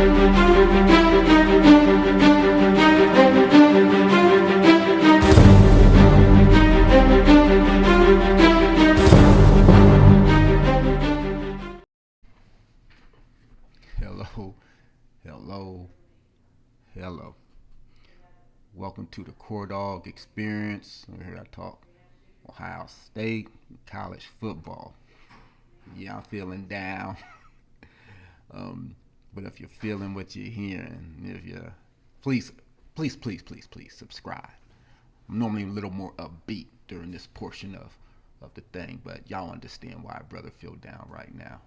Hello, hello, hello. Welcome to the Core Dog Experience. We're here to talk Ohio State college football. Yeah, I'm feeling down. But if you're feeling what you're hearing, if you please, please subscribe. I'm normally a little more upbeat during this portion of the thing, but y'all understand why brother feel down right now.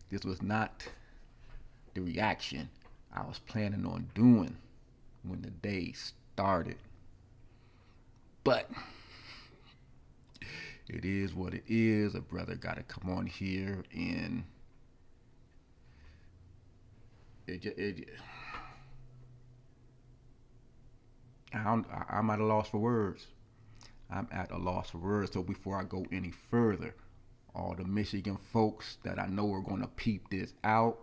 This was not the reaction I was planning on doing when the day started. But it is what it is. A brother got to come on here and I'm at a loss for words. I'm at a loss for words. So before I go any further, all the Michigan folks that I know are going to peep this out,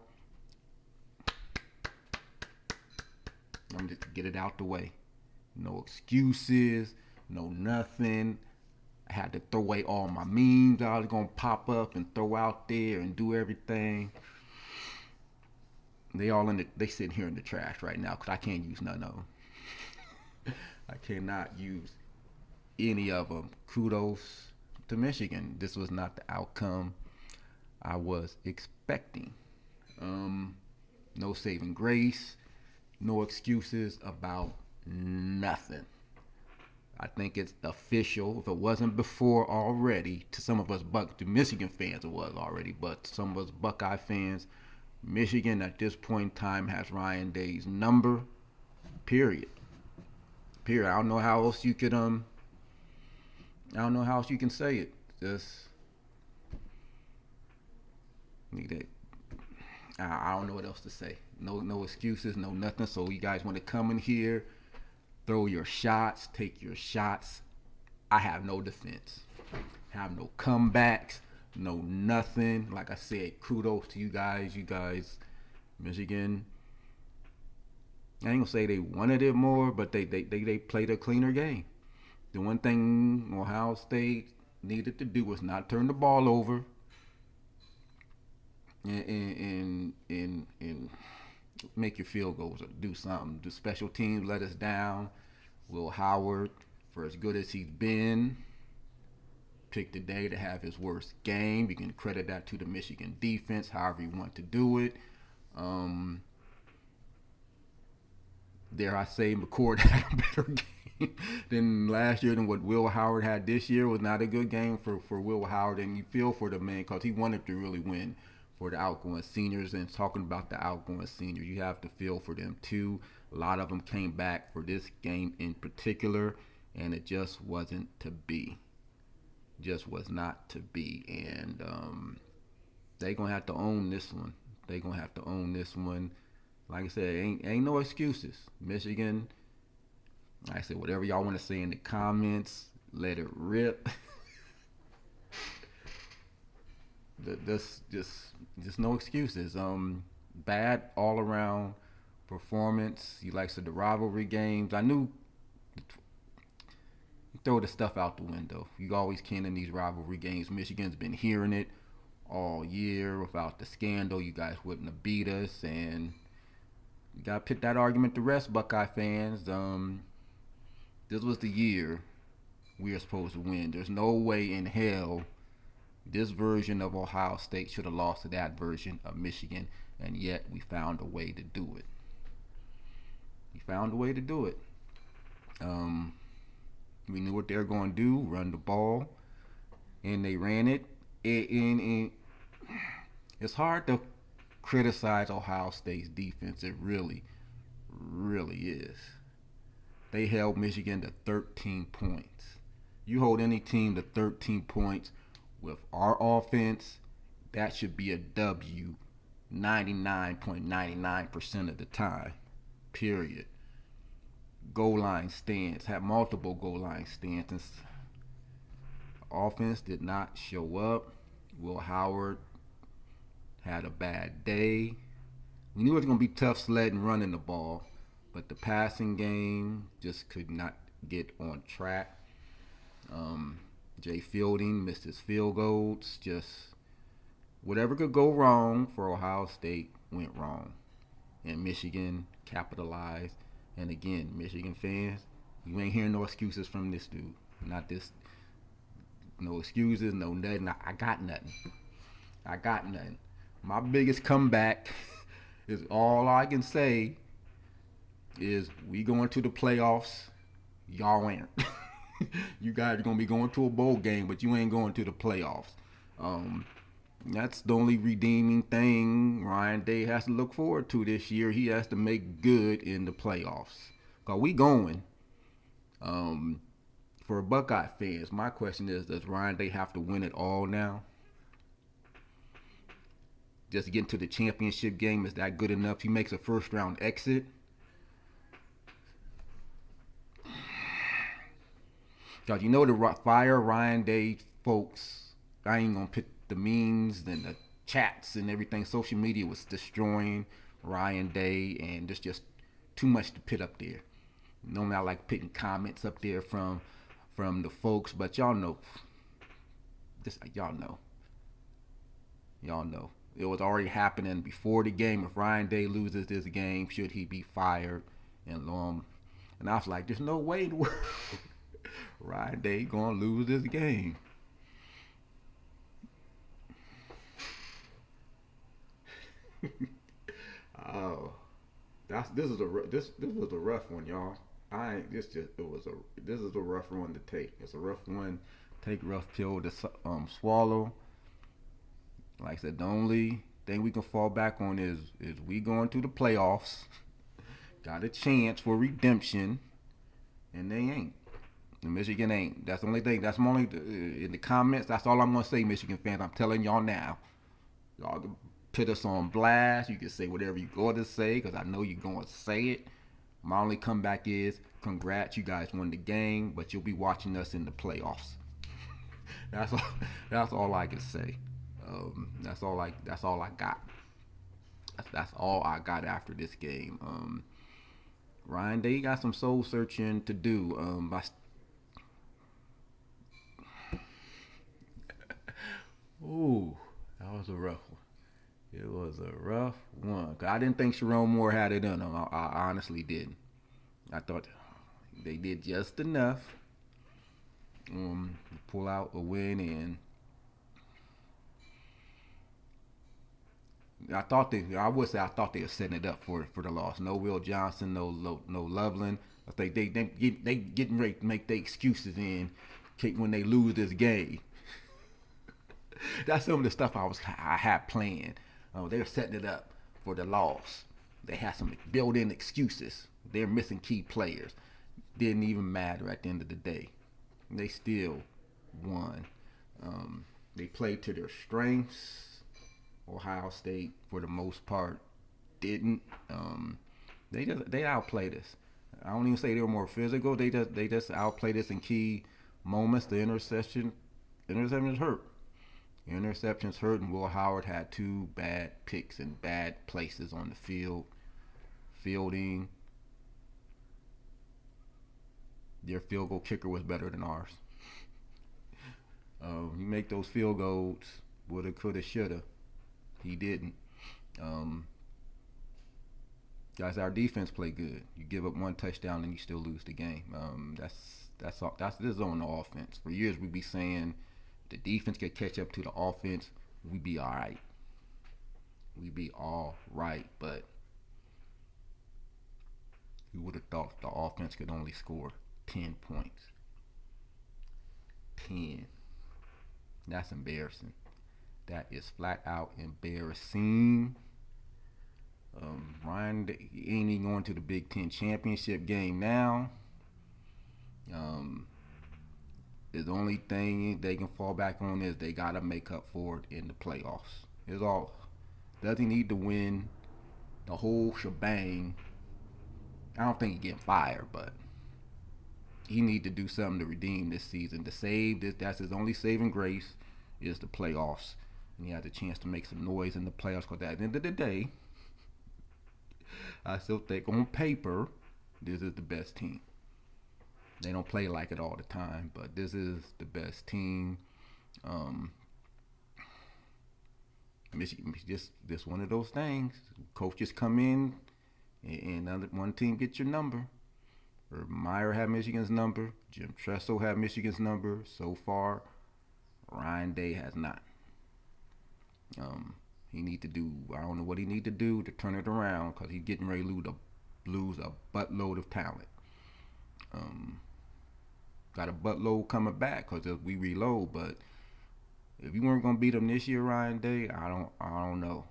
I'm just get it out the way. No excuses, no nothing. I had to throw away all my memes I was gonna pop up and throw out there and do everything. They sitting here in the trash right now because I can't use none of them. I cannot use any of them. Kudos to Michigan. This was not the outcome I was expecting. No saving grace, no excuses about nothing. I think it's official. If it wasn't before already, to some of us to Michigan fans it was already, but to some of us Buckeye fans, Michigan at this point in time has Ryan Day's number. Period. Period. I don't know how else you could I don't know how else you can say it. Just need it. I don't know what else to say. No excuses, no nothing. So you guys want to come in here, throw your shots, take your shots. I have no defense. Have no comebacks, no nothing. Like I said, kudos to you guys. You guys, Michigan. I ain't gonna say they wanted it more, but they played a cleaner game. The one thing Ohio State needed to do was not turn the ball over and make your field goals or do something. The special teams let us down. Will Howard, for as good as he's been, picked the day to have his worst game. You can credit that to the Michigan defense, however you want to do it. Dare I say, McCord had a better game than last year than what Will Howard had this year. It was not a good game for Will Howard, and you feel for the man because he wanted to really win for the outgoing seniors. And talking about the outgoing seniors, you have to feel for them too. A lot of them came back for this game in particular, and it just wasn't to be. Just was not to be. And they gonna have to own this one. They gonna have to own this one. Like I said, ain't no excuses. Michigan, like I said, whatever y'all want to say in the comments, let it rip. Just no excuses. Bad all around performance. He likes the rivalry games. I knew throw the stuff out the window. You always can in these rivalry games. Michigan's been hearing it all year. Without the scandal, you guys wouldn't have beat us. And you got to put that argument to rest, Buckeye fans. This was the year we are supposed to win. There's no way in hell this version of Ohio State should have lost to that version of Michigan, and yet we found a way to do it. We found a way to do it. We knew what they were going to do, run the ball, and they ran it. It's hard to criticize Ohio State's defense. It really, really is. They held Michigan to 13 points. You hold any team to 13 points with our offense, that should be a W 99.99% of the time. Period. Goal line stands, have multiple goal line stands. And offense did not show up. Will Howard had a bad day. We knew it was going to be tough sledding running the ball, but the passing game just could not get on track. Jay Fielding missed his field goals. Just whatever could go wrong for Ohio State went wrong. And Michigan capitalized. And again, Michigan fans, you ain't hearing no excuses from this dude. Not this. No excuses, no nothing. I got nothing. I got nothing. My biggest comeback is all I can say is we going to the playoffs. Y'all ain't. You guys are going to be going to a bowl game, but you ain't going to the playoffs. That's the only redeeming thing Ryan Day has to look forward to this year. He has to make good in the playoffs. Because we going. For Buckeye fans, my question is, does Ryan Day have to win it all now? Just to get into the championship game, is that good enough? He makes a first round exit. Because you know the fire Ryan Day folks, I ain't going to put the memes and the chats and everything. Social media was destroying Ryan Day, and there's just too much to put up there. Normally I like putting comments up there from the folks, but y'all know. Y'all know. It was already happening before the game. If Ryan Day loses this game, should he be fired? And I was like, there's no way in the world Ryan Day gonna lose this game. Oh, this was a rough one, y'all. This is a rough one to take. It's a rough one. Take rough pill to swallow. Like I said, the only thing we can fall back on is we going to the playoffs. Got a chance for redemption, and they ain't. The Michigan ain't. That's the only thing. That's my only in the comments. That's all I'm gonna say, Michigan fans. I'm telling y'all now. Y'all can put us on blast. You can say whatever you going to say, because I know you're going to say it. My only comeback is, congrats, you guys won the game, but you'll be watching us in the playoffs. That's all. That's all I can say. That's all I got. That's all I got after this game. Ryan Day got some soul searching to do. Ooh, that was a rough one. It was a rough one. 'Cause I didn't think Sharon Moore had it in him. I honestly didn't. I thought they did just enough to pull out a win, and I would say I thought they were setting it up for the loss. No Will Johnson, no Loveland. I think they getting ready to make their excuses in when they lose this game. That's some of the stuff I had planned. They were setting it up for the loss. They had some built-in excuses. They're missing key players. Didn't even matter at the end of the day. They still won. They played to their strengths. Ohio State, for the most part, didn't. They outplayed us. I don't even say they were more physical. They just outplayed us in key moments. The interceptions hurt. Interceptions hurt, and Will Howard had two bad picks in bad places on the field. Fielding, their field goal kicker was better than ours. You make those field goals, woulda, coulda, shoulda. He didn't. Guys, our defense played good. You give up one touchdown and you still lose the game. This is on the offense. For years we'd be saying the defense could catch up to the offense, we'd be all right. We'd be all right, but you would have thought the offense could only score 10 points. 10. That's embarrassing. That is flat out embarrassing. Ryan ain't even going to the Big Ten championship game now. The only thing they can fall back on is they gotta make up for it in the playoffs. Is all. Doesn't need to win the whole shebang. I don't think he's getting fired, but he need to do something to redeem this season, to save this. That's his only saving grace, is the playoffs. and he has a chance to make some noise in the playoffs. Because at the end of the day, I still think on paper, this is the best team. They don't play like it all the time, but this is the best team. Um, Michigan, just one of those things. Coaches come in, and one team gets your number. Urban Meyer had Michigan's number. Jim Tressel had Michigan's number. So far, Ryan Day has not. He need to do. I don't know what he need to do to turn it around because he's getting ready to lose a buttload of talent. Got a buttload coming back because if we reload, but if you weren't gonna beat them this year, Ryan Day, I don't know.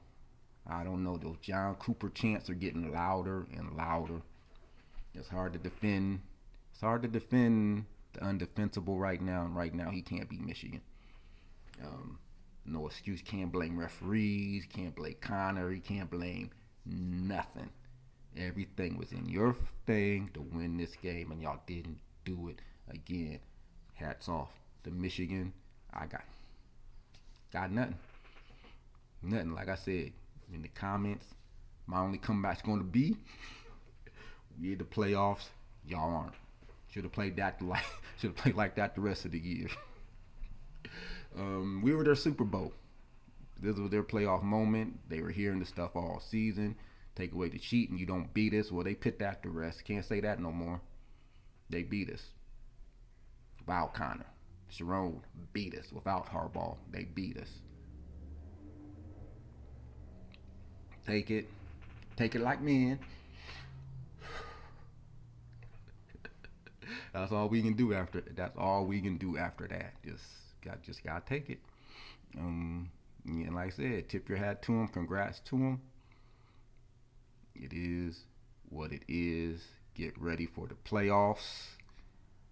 I don't know. Those John Cooper chants are getting louder and louder. It's hard to defend. It's hard to defend the undefensible right now. And right now, he can't beat Michigan. No excuse. Can't blame referees. Can't blame Connor. He can't blame nothing. Everything was in your thing to win this game, and y'all didn't do it again. Hats off to Michigan. I got nothing. Nothing. Like I said in the comments, my only comeback's going to be we in the playoffs. Y'all aren't. Should have played like that the rest of the year. We were their Super Bowl. This was their playoff moment. They were hearing the stuff all season. Take away the cheating, you don't beat us. Well, they put that to rest. Can't say that no more. They beat us. Without Connor. Sharon beat us. Without Harbaugh, they beat us. Take it. Take it like men. That's all we can do after. That's all we can do after that. Just gotta take it. Yeah, like I said, tip your hat to them. Congrats to them. It is what it is. Get ready for the playoffs,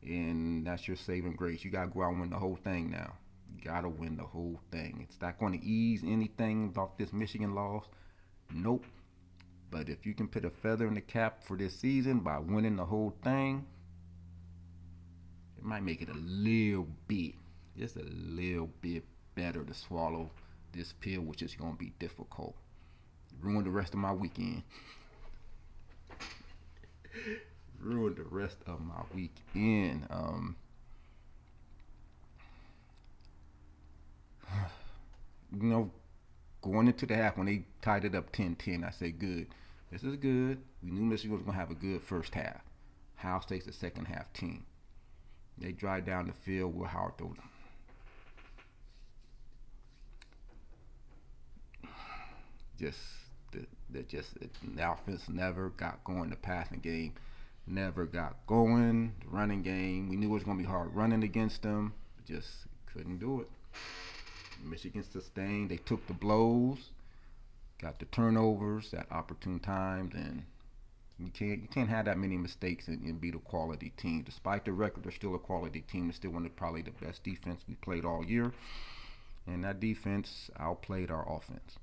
and that's your saving grace. You gotta go out and win the whole thing now. You gotta win the whole thing. It's not going to ease anything off this Michigan loss. Nope. But if you can put a feather in the cap for this season by winning the whole thing, it might make it a little bit, just a little bit better to swallow this pill, which is going to be difficult. Ruin the rest of my weekend. Ruin the rest of my weekend. Going into the half when they tied it up 10-10, I said, good. This is good. We knew Michigan was going to have a good first half. Ohio State's the second half team. They drive down the field with Howard throw them. The offense never got going. The passing game never got going. The running game, we knew it was going to be hard running against them. Just couldn't do it. Michigan sustained. They took the blows, got the turnovers at opportune times, and you can't have that many mistakes and beat a quality team. Despite the record, they're still a quality team. They're still one of probably the best defense we played all year, and that defense outplayed our offense.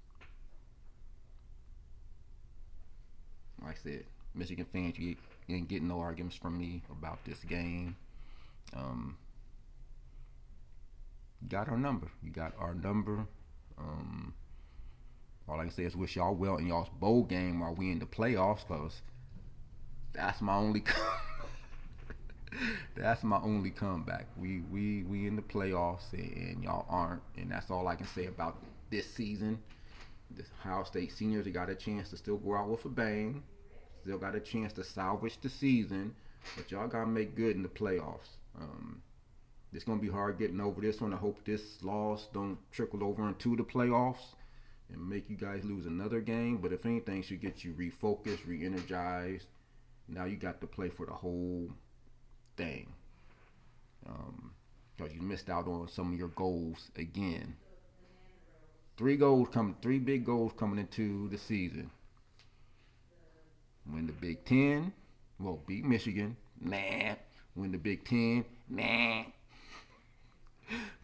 Like I said, Michigan fans, you ain't getting no arguments from me about this game. You got our number. You got our number. All I can say is wish y'all well in y'all's bowl game while we in the playoffs, cause that's my only that's my only comeback. We in the playoffs and y'all aren't, and that's all I can say about this season. The Ohio State seniors, they got a chance to still go out with a bang. Still got a chance to salvage the season, but y'all gotta make good in the playoffs. It's gonna be hard getting over this one. I hope this loss don't trickle over into the playoffs and make you guys lose another game. But if anything, should get you refocused, re-energized. Now you got to play for the whole thing. Because you missed out on some of your goals again. Three big goals coming into the season. Win the Big Ten. Well, beat Michigan. Nah. Win the Big Ten. Nah.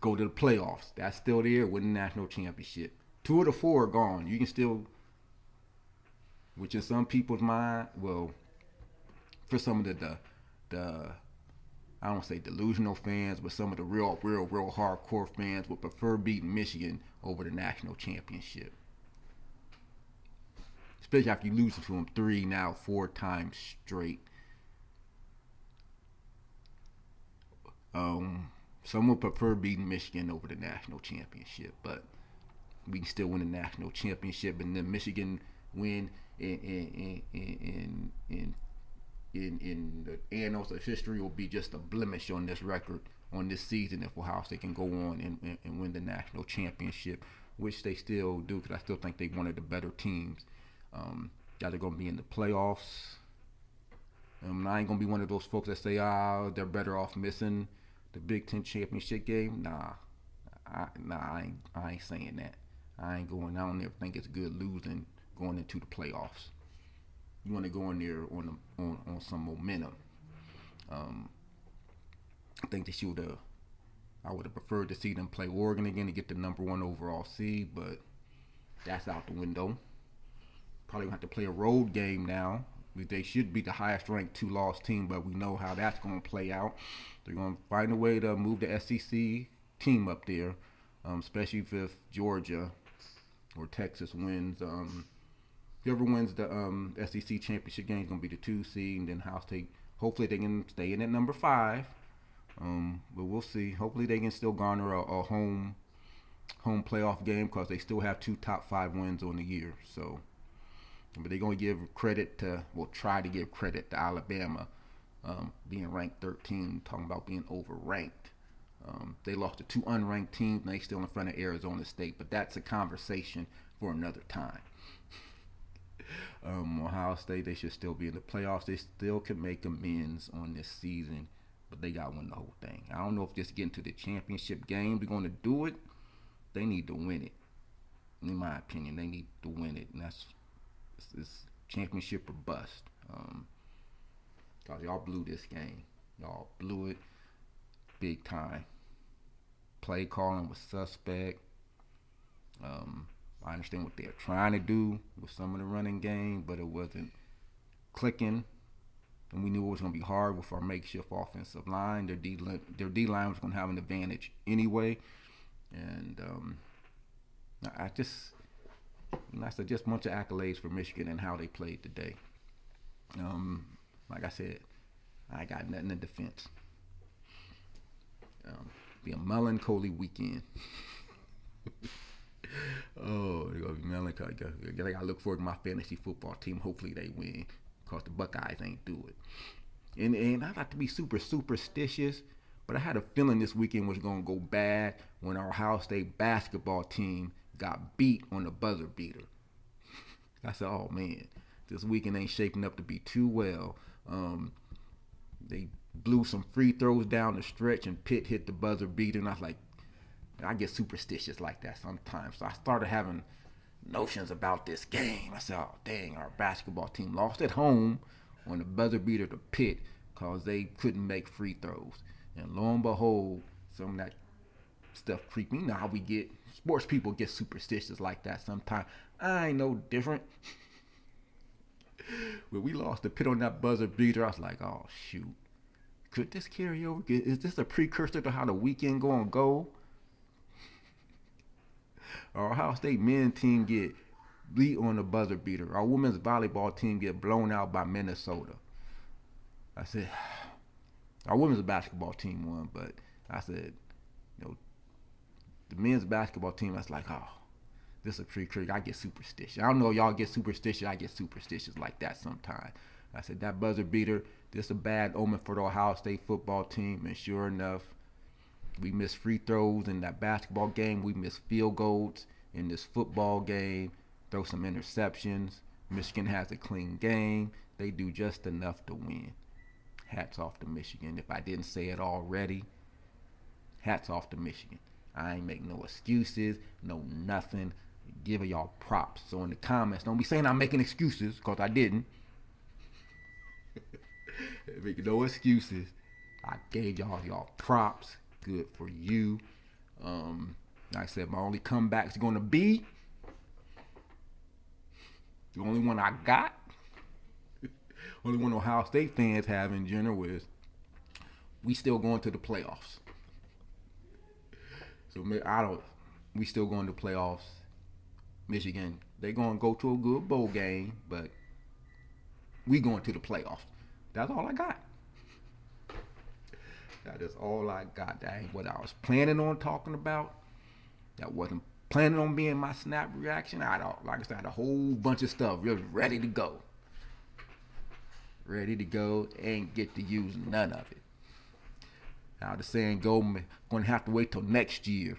Go to the playoffs. That's still there. Win the national championship. 2 of the 4 are gone. You can still, which in some people's mind, well, for some of the I don't say delusional fans, but some of the real hardcore fans would prefer beating Michigan over the national championship. Especially after you lose to them 4 times straight. Um, some would prefer beating Michigan over the national championship, but we can still win the national championship, and then Michigan win in the annals of history will be just a blemish on this record on this season if Ohio State can go on and win the national championship, which they still do because I still think they're one of the better teams. That are going to be in the playoffs. I ain't going to be one of those folks that say, they're better off missing the Big Ten championship game. Nah, I ain't saying that. I ain't going. I don't ever think it's good losing going into the playoffs. You want to go in there on some momentum. I think they should have. I would have preferred to see them play Oregon again to get the #1 overall seed, but that's out the window. Probably have to play a road game now. They should be the highest ranked 2-loss team, but we know how that's going to play out. They're going to find a way to move the SEC team up there, especially if Georgia or Texas wins. Whoever wins the SEC championship game is going to be the 2 seed, and then Ohio State. Hopefully they can stay in at #5. But we'll see. Hopefully they can still garner a home playoff game because they still have 2 top 5 wins on the year. So, but they're going to give credit to, try to give credit to Alabama being ranked 13, talking about being overranked. They lost to 2 unranked teams, and they still in front of Arizona State. But that's a conversation for another time. Ohio State, they should still be in the playoffs. They still can make amends on this season, but they got to win the whole thing. I don't know if just getting to the championship game they're going to do it. They need to win it. In my opinion, they need to win it, and it's championship or bust. Cause y'all blew this game. Y'all blew it big time. Play calling was suspect. I understand what they're trying to do with some of the running game, but it wasn't clicking. And we knew it was going to be hard with our makeshift offensive line. Their D line was going to have an advantage anyway. And I just, I said, just a bunch of accolades for Michigan and how they played today. Like I said, I got nothing in defense. Be a melancholy weekend. Oh, they're gonna be melancholy. I gotta look forward to my fantasy football team. Hopefully they win, cause the Buckeyes ain't do it. And I like to be super superstitious, but I had a feeling this weekend was gonna go bad when our Ohio State basketball team got beat on the buzzer beater. I said, oh man, this weekend ain't shaping up to be too well. They blew some free throws down the stretch, and Pitt hit the buzzer beater, and I was like, I get superstitious like that sometimes. So I started having notions about this game. I said, oh, dang, our basketball team lost at home on the buzzer beater to Pitt because they couldn't make free throws. And lo and behold, some of that stuff creeped me. You know how we get, sports people get superstitious like that sometimes. I ain't no different. When we lost to Pitt on that buzzer beater, I was like, oh, shoot. Could this carry over? Is this a precursor to how the weekend going to go? Our Ohio State men's team get beat on the buzzer beater. Our women's volleyball team get blown out by Minnesota. I said, our women's basketball team won, but I said, the men's basketball team, I was like, oh, this is a precursor. I get superstitious. I don't know if y'all get superstitious. I get superstitious like that sometimes. I said, that buzzer beater, this is a bad omen for the Ohio State football team. And sure enough, we missed free throws in that basketball game. We missed field goals in this football game. Throw some interceptions. Michigan has a clean game. They do just enough to win. Hats off to Michigan. If I didn't say it already, hats off to Michigan. I ain't make no excuses, no nothing. Giving y'all props. So in the comments, don't be saying I'm making excuses, because I didn't. Make no excuses. I gave y'all props. Good for you. Like I said, my only comeback is going to be the only one I got. Only one Ohio State fans have in general is We still going to the playoffs. So I don't. We still going to playoffs. Michigan, they gonna go to a good bowl game, but we going to the playoffs. That's all I got. That is all I got. That ain't what I was planning on talking about. That wasn't planning on being my snap reaction. I don't, like I said, I had a whole bunch of stuff really ready to go. Ready to go. Ain't get to use none of it. Now the saying go, gonna have to wait till next year.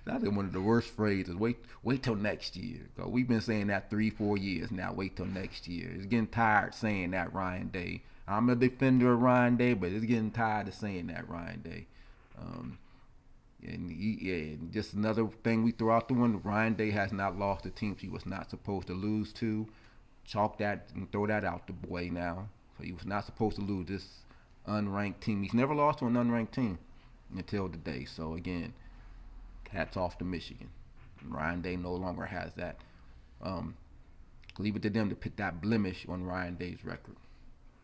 That's one of the worst phrases. Wait till next year. Cause we've been saying that 3-4 years now. Wait till next year. It's getting tired saying that, Ryan Day. I'm a defender of Ryan Day, but it's getting tired of saying that, Ryan Day. Um, and just another thing we throw out the window. Ryan Day has not lost the teams he was not supposed to lose to. Chalk that and throw that out the way now. So he was not supposed to lose this unranked team. He's never lost to an unranked team until today. So again, hats off to Michigan. Ryan Day no longer has that. Leave it to them to put that blemish on Ryan Day's record.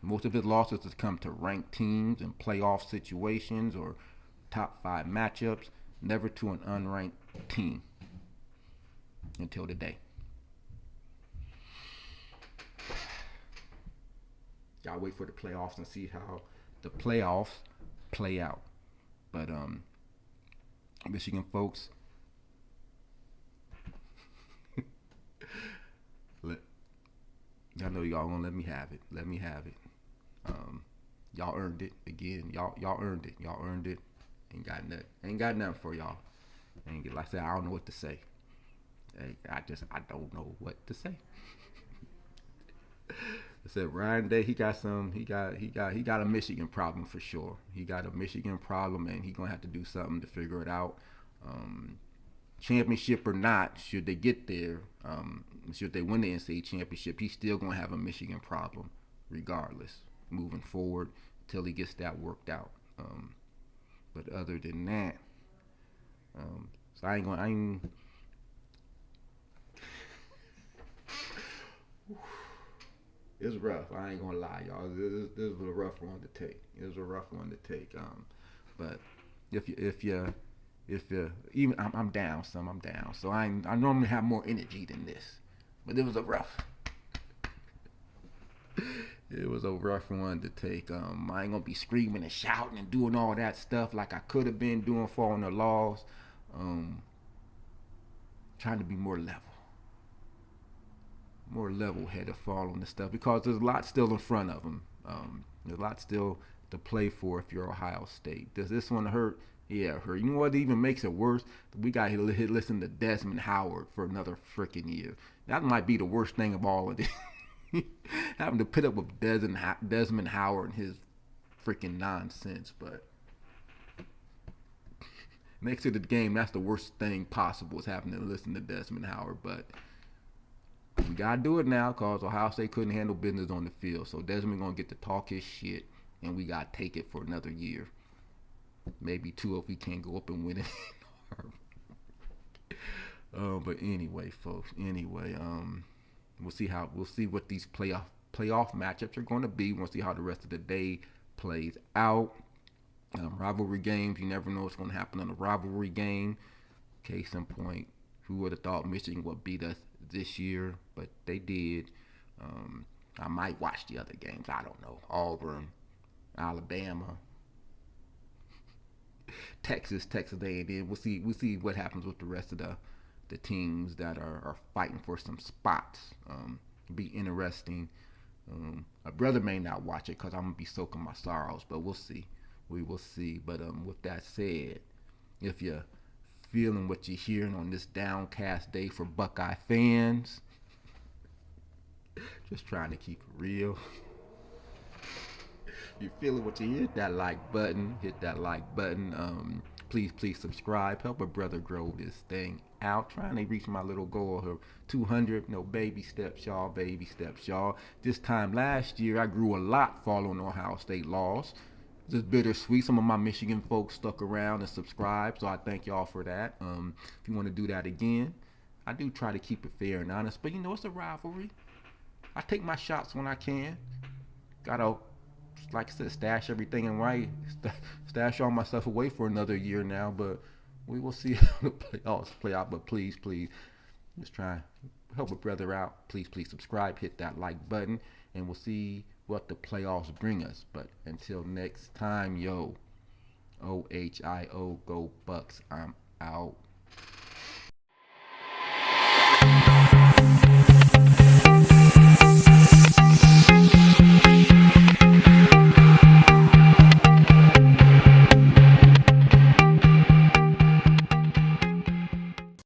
Most of his losses has come to ranked teams in playoff situations or top 5 matchups, never to an unranked team until today. Y'all wait for the playoffs and see how the playoffs play out. But Michigan folks, I know y'all gonna let me have it. Let me have it. Y'all earned it again. Y'all earned it. Y'all earned it. Ain't got nothing. Ain't got nothing for y'all. Like I said, I don't know what to say. I don't know what to say. I said Ryan Day, he got a Michigan problem for sure. He got a Michigan problem, and he gonna have to do something to figure it out. Championship or not, should they get there, should they win the NCAA championship, he's still gonna have a Michigan problem, regardless, moving forward until he gets that worked out. But other than that, so I ain't. It's rough. I ain't gonna lie, y'all. This was a rough one to take. It was a rough one to take. But if you even I'm down some. I'm down. So I normally have more energy than this, but it was a rough. It was a rough one to take. I ain't gonna be screaming and shouting and doing all that stuff like I could have been doing following the laws. Trying to be more level-headed following the stuff because there's a lot still in front of them. There's a lot still to play for if you're Ohio State. Does this one hurt? Yeah, it hurt. You know what even makes it worse? We got to listen to Desmond Howard for another freaking year. That might be the worst thing of all of this. Having to put up with Desmond Howard and his freaking nonsense, but next to the game, that's the worst thing possible is having to listen to Desmond Howard, but we gotta do it now because Ohio State couldn't handle business on the field. So Desmond gonna get to talk his shit, and we gotta take it for another year, maybe 2 if we can't go up and win it. But anyway, folks. We'll see what these playoff matchups are going to be. We'll see how the rest of the day plays out. Rivalry games, you never know what's going to happen in a rivalry game. Case in point, who would have thought Michigan would beat us this year, but they did. I might watch the other games. I don't know. Auburn, Alabama, Texas A&M. We'll see what happens with the rest of the teams that are fighting for some spots. Be interesting. My brother may not watch it because I'm gonna be soaking my sorrows, but we'll see. We will see. But with that said, if you're feeling what you're hearing on this downcast day for Buckeye fans, just trying to keep it real. If you're feeling what you hear, hit that like button. Please subscribe. Help a brother grow this thing out. Trying to reach my little goal of 200. No, baby steps, y'all. Baby steps, y'all. This time last year, I grew a lot following Ohio State laws. Just bittersweet. Some of my Michigan folks stuck around and subscribed, so I thank y'all for that. If you want to do that again, I do try to keep it fair and honest, but it's a rivalry. I take my shots when I can. Gotta like I said, stash everything in right, stash all my stuff away for another year now. But we will see how the playoffs play out. But please, please, just try and help a brother out. Please, please subscribe, hit that like button, and we'll see what the playoffs bring us. But until next time, yo, OHIO, go Bucks. I'm out.